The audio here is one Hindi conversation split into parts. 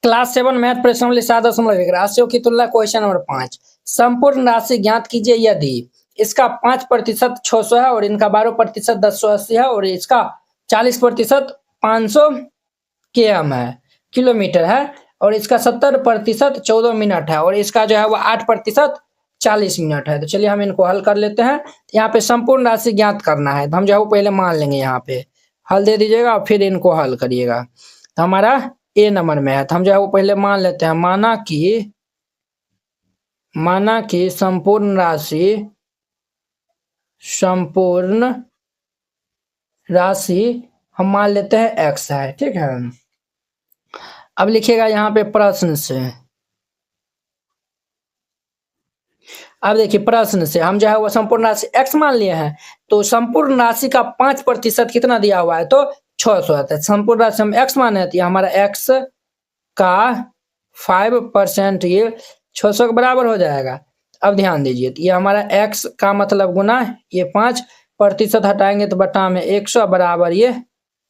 क्लास 7 मैथ प्रश्नावली 7.1 राशियों की तुलना क्वेश्चन नंबर 5। संपूर्ण राशि ज्ञात कीजिए यदि इसका 5% 600 है और इनका 12% 1080 है और इसका 40% 500 km है किलोमीटर है और इसका 70% 14 मिनट है और इसका जो है वो 8% 40 मिनट है। तो चलिए हम इनको हल कर लेते हैं। यहाँ पे संपूर्ण राशि ज्ञात करना है तो हम जो है वो पहले मान लेंगे, यहाँ पे हल दे दीजिएगा और फिर इनको हल करिएगा। तो हमारा ए नंबर में है तो हम जो है वो पहले मान लेते हैं। माना कि संपूर्ण राशि हम मान लेते हैं x है, ठीक है। अब लिखिएगा यहाँ पे प्रश्न से। अब देखिए प्रश्न से हम जो है वो संपूर्ण राशि x मान लिए हैं तो संपूर्ण राशि का 5% कितना दिया हुआ है तो 600 है। संपूर्ण राशि हम x माने तो हमारा x का 5% ये 600 के बराबर हो जाएगा। अब ध्यान दीजिए तो ये हमारा x का मतलब गुना ये 5% हटाएंगे तो बटा में 100 बराबर ये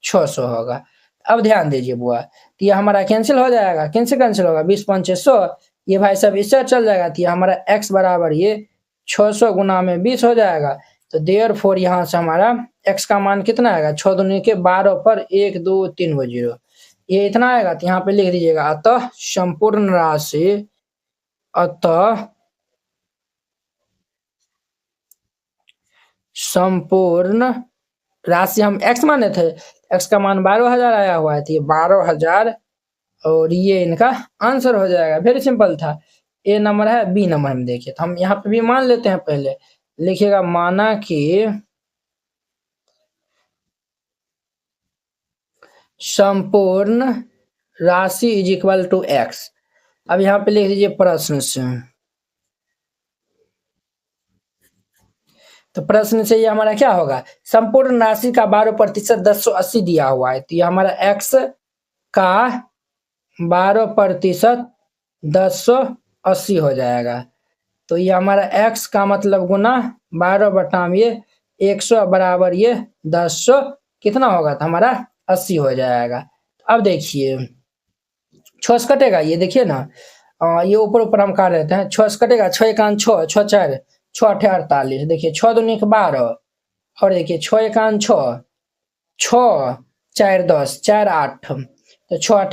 600 होगा। अब ध्यान दीजिए बुआ तो ये हमारा कैंसिल हो जाएगा। कैंसिल होगा 20 5 100, ये भाई सब इससे चल जाएगा तो ये हमारा x बराबर ये 600 गुना में 20 हो जाएगा। तो देयरफॉर यहाँ से हमारा x का मान कितना आएगा 6 दूनी के 12 पर 1 2 3 0 ये इतना आएगा। तो यहाँ पे लिख दीजिएगा अतः संपूर्ण राशि हम x माने थे, x का मान 12,000 आया हुआ है तो ये 12,000 और ये इनका आंसर हो जाएगा। वेरी सिंपल था। ए नंबर है। बी नंबर हम देखिए तो हम यहाँ पे भी मान लेते हैं। पहले लिखिएगा माना कि संपूर्ण राशि इज इक्वल टू x। अब यहाँ पे लिख दीजिए प्रश्न से। तो प्रश्न से ये हमारा क्या होगा संपूर्ण राशि का 12% 1080 दिया हुआ है तो ये हमारा x का 12% 1080 हो जाएगा। तो ये हमारा x का मतलब गुना 12 बटा ये 100 बराबर ये 10 कितना होगा तो हमारा 80 हो जाएगा। अब देखिए 6 से कटेगा, ये देखिए ना ये ऊपर हम काट लेते हैं। 6 से कटेगा 6 एकान 6 6 4 6 8 48। देखिए 6 दूनी 12 और देखिए 6 एकान 6 6 4 10 4 8 तो 6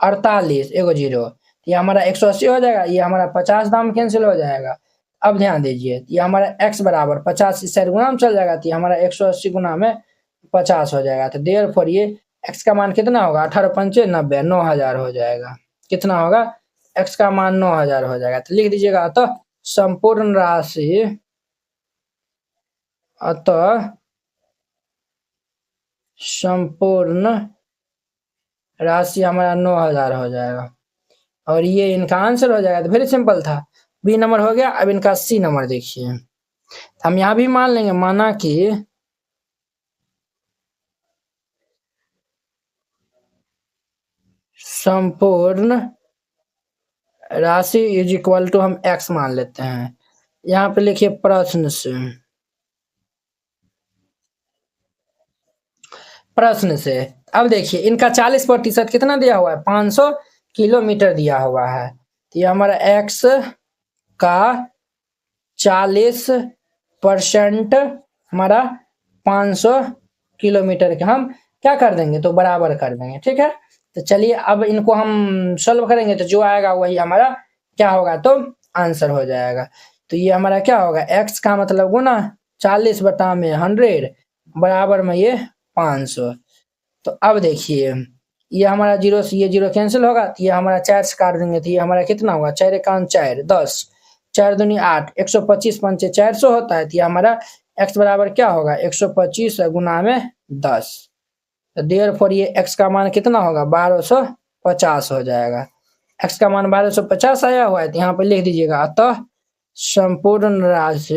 8 48 एगो 0 ये हमारा 180 हो जाएगा। ये हमारा 50 दाम कैंसिल हो जाएगा। अब ध्यान दीजिए ये हमारा x बराबर 50 इस साइड गुना में चल जाएगा तो ये हमारा 180 गुना में 50 हो जाएगा। तो देयरफॉर ये x का मान कितना होगा 18 पंचे 90 9,000 हो जाएगा। कितना होगा x का मान 9,000 हो जाएगा। तो लिख दीजिएगा अतः संपूर्ण राशि हमारा 9,000 हो जाएगा और ये इनका आंसर हो जाएगा। तो वेरी सिंपल था। बी नंबर हो गया। अब इनका सी नंबर देखिए हम यहाँ भी मान लेंगे माना कि संपूर्ण राशि इज इक्वल टू हम x मान लेते हैं। यहाँ पे लिखिए प्रश्न से। अब देखिए इनका 40% कितना दिया हुआ है 500 किलोमीटर दिया हुआ है तो ये हमारा x का 40% हमारा 500 किलोमीटर के हम क्या कर देंगे तो बराबर कर देंगे, ठीक है। तो चलिए अब इनको हम सॉल्व करेंगे तो जो आएगा वही हमारा क्या होगा तो आंसर हो जाएगा। तो ये हमारा क्या होगा x का मतलब गुना 40 बटा में 100 बराबर में ये 500। तो अब देखिए ये हमारा 0 से ये 0 कैंसिल होगा तो ये हमारा 4 से काट देंगे तो ये हमारा कितना होगा 4 एकान 4 10 4 दूनी 8 125 पंचे 400 होता है तो ये हमारा x बराबर क्या होगा 125 गुना में 10। तो देयरफॉर ये x का मान कितना होगा 1250 हो जाएगा। x का मान 1250 आया हुआ है तो यहाँ पे लिख दीजिएगा अतः संपूर्ण राशि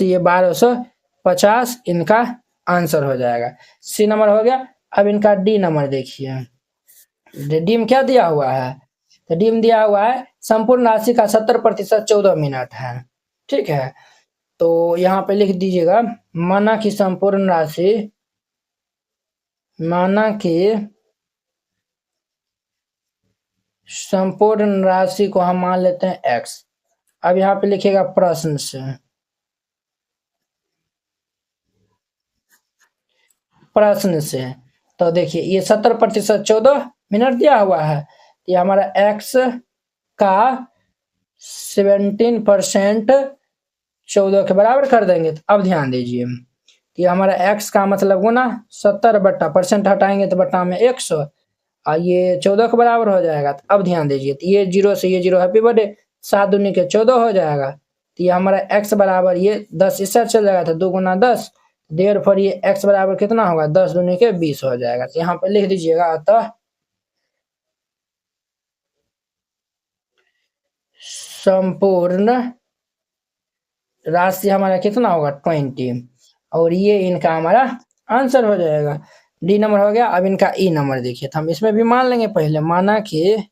ये 1250 इनका आंसर हो जाएगा। सी नंबर हो गया। अब इनका डी नंबर देखिए। डी में क्या दिया हुआ है तो डी में दिया हुआ है संपूर्ण राशि का 70% 14 मिनट है, ठीक है। तो यहाँ पे लिख दीजिएगा माना कि संपूर्ण राशि, माना कि संपूर्ण राशि को हम मान लेते हैं x। अब यहाँ पे लिखिएगा प्रश्न से, प्रश्न से। तो देखिए ये 70% 14 मिनट दिया हुआ है, ये हमारा x का 17% 14 के बराबर कर देंगे। तो अब ध्यान दीजिए कि हमारा x का मतलब गुना 70 बट्टा परसेंट हटाएंगे तो बट्टा में 100 और ये 14 के बराबर हो जाएगा। तो अब ध्यान दीजिए, तो ये 0 से ये 0 हैप्पी बर्थडे, 7 दूनी के 14 हो जाएगा। तो ये हमारा x बराबर ये 10 इससे चल जाएगा, तो 2 गुना 10, देर पर ये x बराबर कितना होगा, 10 दूनी के 20 हो जाएगा। तो यहाँ पे लिख दीजिएगा अतः संपूर्ण राशि हमारा कितना होगा 20, और ये इनका हमारा आंसर हो जाएगा। डी नंबर हो गया। अब इनका ई नंबर देखिए, तो हम इसमें भी मान लेंगे पहले, माना कि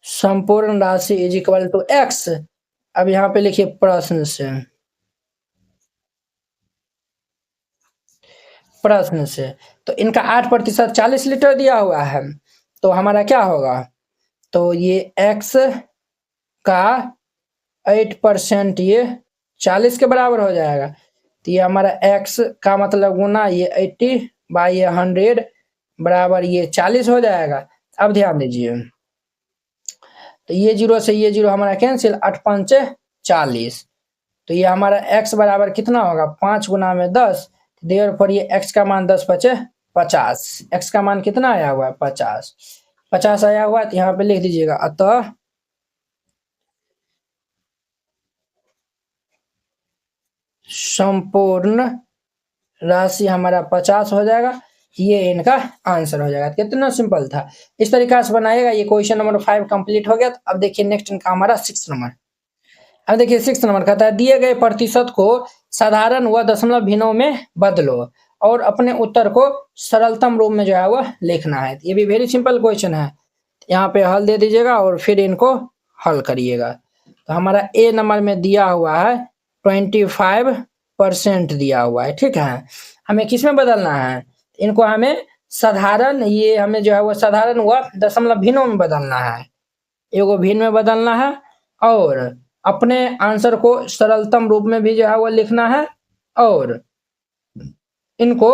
संपूर्ण राशि इज इक्वल टू x। अब यहाँ पे लिखिए प्रश्न से, प्रश्न से। तो इनका 8% 40 लीटर दिया हुआ है, तो हमारा क्या होगा, तो ये x का 8% ये 40 के बराबर हो जाएगा। तो ये हमारा x का मतलब गुना ये 80 बाई 100 बराबर ये 40 हो जाएगा। अब ध्यान दीजिए, तो ये 0 से ये 0 हमारा कैंसिल, 8 5 40। तो ये हमारा x बराबर कितना होगा, 5 गुना में 10, देर पर ये x का मान 10 5 50। x का मान कितना आया हुआ है 50, 50 आया हुआ है। तो यहाँ पे लिख दीजिएगा अतः संपूर्ण राशि हमारा 50 हो जाएगा। ये इनका आंसर हो जाएगा। कितना सिंपल था, इस तरीका से बनाएगा। ये क्वेश्चन नंबर 5 कंप्लीट हो गया। तो अब देखिए नेक्स्ट इनका हमारा 6 नंबर। अब देखिए 6 नंबर कहता है दिए गए प्रतिशत को साधारण व दशमलव भिन्नों में बदलो और अपने उत्तर को सरलतम रूप में जो है वह लिखना है। ये भी वेरी सिंपल क्वेश्चन है। यहाँ पे हल दे दीजिएगा और फिर इनको हल करिएगा। तो हमारा ए नंबर में दिया हुआ है 25% दिया हुआ है, ठीक है। हमें किस में बदलना है, इनको हमें साधारण, ये हमें जो है वो साधारण व दशमलव भिन्नों में बदलना है, एगो भिन्न में बदलना है और अपने आंसर को सरलतम रूप में भी जो है वो लिखना है और इनको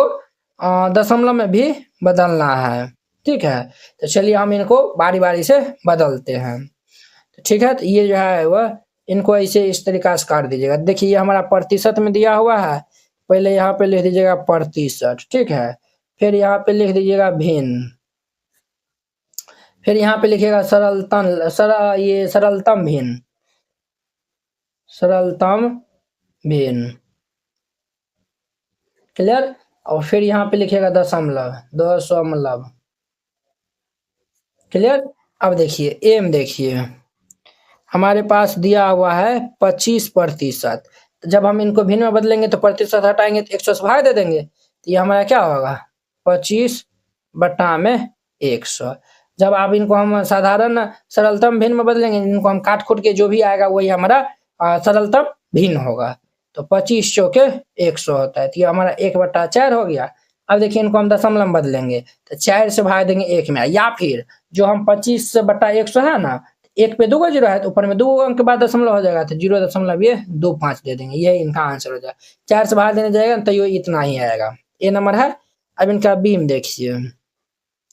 दशमलव में भी बदलना है, ठीक है। तो चलिए हम इनको बारी बारी से बदलते हैं, तो ठीक है। तो ये जो है वह इनको ऐसे इस तरीका से काट दीजिएगा। देखिए ये हमारा प्रतिशत में दिया हुआ है, पहले यहाँ पे लिख दीजिएगा प्रतिशत, ठीक है। फिर यहाँ पे लिख दीजिएगा भिन्न, फिर यहाँ पे लिखिएगा ये सरलतम भिन्न, सरलतम भिन्न, क्लियर। और फिर यहाँ पे लिखिएगा दशमलव, दशमलव, क्लियर। अब देखिए एम, देखिए हमारे पास दिया हुआ है 25%। जब हम इनको भिन्न में बदलेंगे तो प्रतिशत हटाएंगे तो 100 से भाग दे देंगे, तो ये हमारा क्या होगा 25 बटा में 100। जब आप इनको हम साधारण सरलतम भिन्न में बदलेंगे, इनको हम काट खोट के जो भी आएगा वही हमारा सरलतम भिन्न होगा। तो 25 चौके 100 होता है, तो ये हमारा 1/4 हो गया। अब देखिए इनको हम दशमलव में बदलेंगे तो 4 से भाग देंगे 1 में, या फिर जो हम 25 बटा 100 है ना, 1 पे 2 जीरो है तो ऊपर में 2 अंक के बाद दशमलव हो जाएगा, तो 0.25 दे देंगे, यही इनका आंसर हो जाएगा। 4 से भाग देने जाएगा तो ये इतना ही आएगा। ए नंबर है। अब इनका बीम देखिए,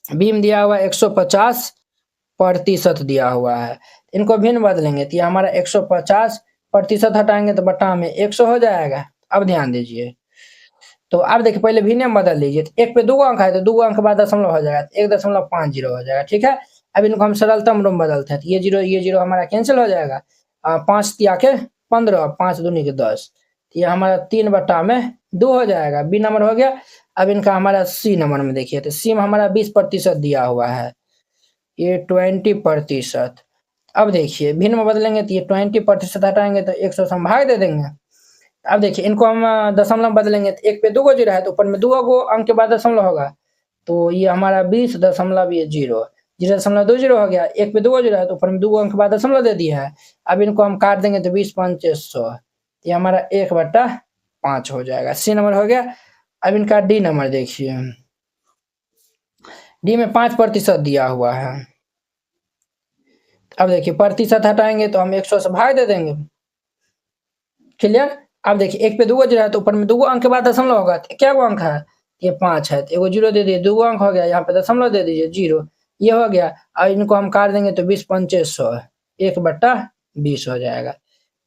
बीम दिया हुआ 150% दिया हुआ है, इनको भिन्न बदलेंगे तो ये हमारा 150% हटाएंगे तो बटा में 100 हो जाएगा। अब ध्यान दीजिए, तो अब देखिए पहले भिन्न में बदल लीजिए, तो 1 पे 2 अंक है तो 2 अंक बाद दशमलव हो जाएगा, 1.50 हो जाएगा, ठीक है। अब इनको हम सरलतम रूप में बदलते हैं, तो ये जीरो हमारा कैंसिल हो जाएगा। 5 तिया के 15, 5 दूनी के 10, तो ये हमारा 3/2 हो जाएगा। बी नंबर हो गया। अब इनका हमारा सी नंबर में देखिए, तो सी में हमारा 20% दिया हुआ है, ये 20%। अब देखिए भिन्न में बदलेंगे तो ये 20% हटाएंगे तो 100 से हम भाग दे देंगे। अब देखिए इनको हम दशमलव बदलेंगे तो 1 पे 2 जीरो है तो ऊपर में 2 अंक के बाद दशमलव होगा, तो ये हमारा 20.0 0.20 हो गया, एक पे 2 जीरो है तो ऊपर में 2 अंक बाद दशमलव दे दिया है। अब इनको हम काट देंगे तो 20 पंचे 100, ये हमारा 1/5 हो जाएगा। सी नंबर हो गया। अब इनका डी नंबर देखिए, डी में 5% दिया हुआ है। अब देखिए प्रतिशत हटाएंगे तो हम 100 से भाग दे देंगे। क्लियर। अब देखिए एक पे 2 जीरो है तो ऊपर में 2 अंक के बाद दशमलव होगा, क्या वो अंक है, ये 5 है, तो एगो जीरो दे दिए, 2 अंक हो गया, यहाँ पे दशमलव दे दीजिए 0, ये हो गया। अब इनको हम काट देंगे तो 20 पंचे 100, 1/20 हो जाएगा।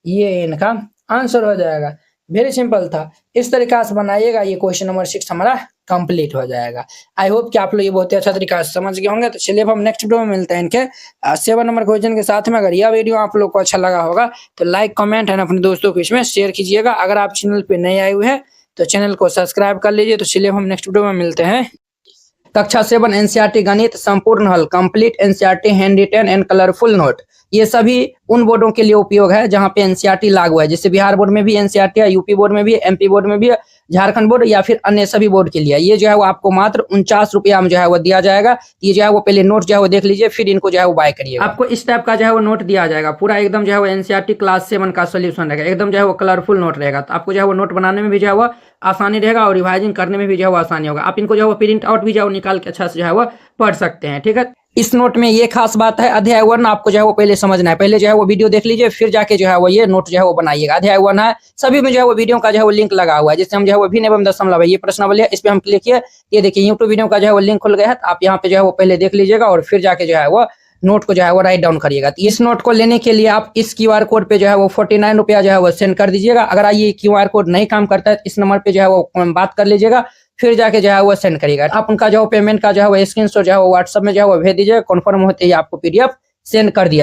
ये इनका आंसर हो जाएगा। वेरी सिंपल था। इस तरीका से बनाइएगा, ये क्वेश्चन नंबर 6 हमारा कंप्लीट हो जाएगा। आई होप कि आप लोग ये बहुत ही अच्छा तरीका से समझ गए होंगे। तो चलिए अब हम नेक्स्ट वीडियो में मिलते हैं इनके 7 नंबर क्वेश्चन के साथ में। अगर यह वीडियो आप लोग को अच्छा लगा होगा तो लाइक कमेंट एंड अपने दोस्तों के इसमें शेयर कीजिएगा। अगर आप चैनल पे नए आए हुए हैं तो चैनल को सब्सक्राइब कर लीजिए। तो चलिए हम नेक्स्ट वीडियो में मिलते हैं। कक्षा 7 एनसीईआरटी गणित संपूर्ण हल complete NCERT hand written and colourful note, ये सभी उन बोर्डों के लिए उपयोग है जहां पे एनसीईआरटी लागू है। जैसे बिहार बोर्ड में भी एनसीईआरटी है, यूपी बोर्ड में भी, एमपी बोर्ड में भी, झारखंड बोर्ड या फिर अन्य सभी बोर्ड के लिए। ये जो है वो आपको मात्र 49 रुपया में जो है वो दिया जाएगा। ये जो है वो पहले नोट जो है वो देख लीजिए, फिर इनको जो है वो बाय करिए। आपको इस टाइप का जो है वो नोट दिया जाएगा, पूरा एकदम जो है वो एनसीईआरटी क्लास 7 का सोल्यूशन रहेगा, एकदम जो है वो कलरफुल नोट रहेगा। तो आपको जो है वो नोट बनाने में भी जो है वो आसानी रहेगा और रिवाइजिंग करने में भी जो है वो आसानी होगा। आप इनको जो है वो प्रिंट आउट भी जो है निकाल के अच्छा से जो है वो पढ़ सकते हैं। ठीक है। इस नोट में ये खास बात है, अध्याय 1 आपको जो है वो पहले समझना है, पहले जो है वो वीडियो देख लीजिए, फिर जाके जो है वो ये नोट जो है वो बनाइएगा। अध्याय 1 है, सभी में जो है वो वीडियो का जो है वो लिंक लगा हुआ है। जैसे हम जो है वो भिन्न एवं दशमलव है, ये प्रश्नावली है, इस पे हम क्लिक किए, ये देखिए यूट्यूब वीडियो का जो है वो लिंक खुल गया है। आप यहाँ पे जो है वो पहले देख लीजिएगा और फिर जाके जो है वो नोट को जो है वो राइट डाउन करिएगा। तो इस नोट को लेने के लिए आप इस क्यूआर कोड पे जो है वो 49 रुपया जो है वो सेंड कर दीजिएगा। अगर ये क्यूआर कोड नहीं काम करता है तो इस नंबर पे जो है वो बात कर लीजिएगा, फिर जाके जो है वो सेंड करिएगा। आप उनका जो पेमेंट का जो है वो स्क्रीनशॉट जो है वो व्हाट्सएप में जो है वो भेज दीजिएगा, कन्फर्म होते ही आपको पीडीएफ सेंड कर दिया।